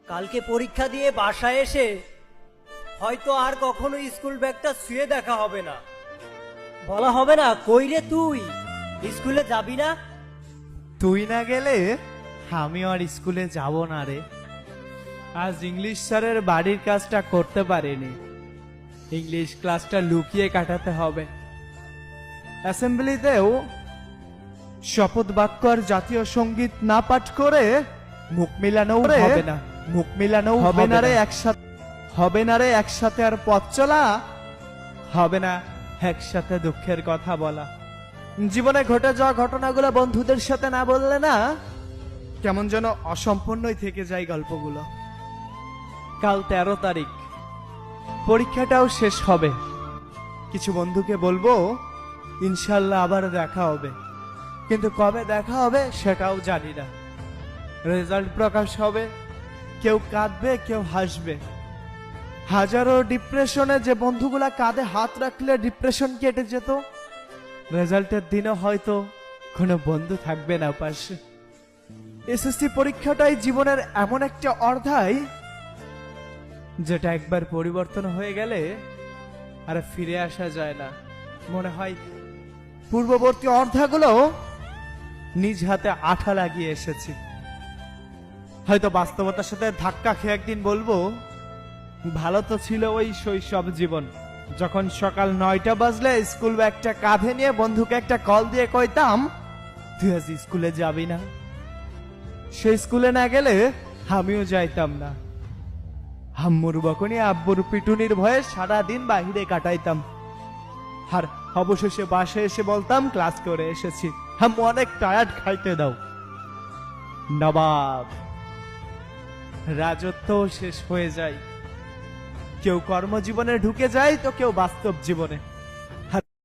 কালকে পরীক্ষা দিয়ে বাসায় এসে হয়তো আর কখনো স্কুল ব্যাগটা শুয়ে দেখা হবে না। বলা হবে না, কই রে তুই স্কুলে যাবি না? তুই না গেলে আমি আর স্কুলে যাব না রে। আজ ইংলিশ স্যারের বাড়ির কাজটা করতে পারিনি। ইংলিশ ক্লাসটা লুকিয়ে কাটাতে হবে। অ্যাসেম্বলিতেও শপথ বাক্য আর জাতীয় সঙ্গীত না পাঠ করে মুখ মিলানো হবে না। মুখ মিলানো হবে না রে একসাথে। হবে না রে একসাথে আর পথ চলা। হবে না একসাথে দুঃখের কথা বলা। জীবনে ঘটে যাওয়া ঘটনাগুলো বন্ধুদের সাথে না বললে না কেমন যেন অসম্পূর্ণই থেকে যায় গল্পগুলো। কাল 13 তারিখ, পরীক্ষাটাও শেষ হবে। কিছু বন্ধুকে বলবো ইনশাল্লাহ আবার দেখা হবে, কিন্তু কবে দেখা হবে সেটাও জানি না। রেজাল্ট প্রকাশ হবে, কেউ কাঁদবে কেউ হাসবে। হাজারো ডিপ্রেশনে যে বন্ধুগুলা কাঁধে হাত রাখলে ডিপ্রেশন কেটে যেত, রেজাল্টের দিনও হয়তো কোনো বন্ধু থাকবে না পাশে। এসএসসি পরীক্ষাটাই জীবনের এমন একটা অধ্যায় যেটা একবার পরিবর্তন হয়ে গেলে আর ফিরে আসা যায় না। মনে হয় পূর্ববর্তী অধ্যায়গুলো নিজ হাতে আঠা লাগিয়ে এসেছি। হয়তো বাস্তবতার সাথে ধাক্কা খেয়ে একদিন বলবো, ভালো তো ছিল ওই শৈশব জীবন, যখন সকাল 9টা বাজলে স্কুল ব্যাগটা কাঁধে নিয়ে বন্ধুকে একটা কল দিয়ে কইতাম, তুই আজ স্কুলে যাবি না? সেই স্কুলে না গেলে আমিও যাইতাম না। আম্মুর বকুনি আব্বুর পিটুনির ভয়ে সারাদিন বাহিরে কাটাইতাম। আর অবশেষে বাসায় এসে বলতাম ক্লাস করে এসেছি, আম্মু অনেক টায়ার্ড, খাইতে দাও। নবাব রাজত্ব শেষ হয়ে যায়। কেউ কর্মজীবনে ঢুকে যায় তো কেউ বাস্তব জীবনে।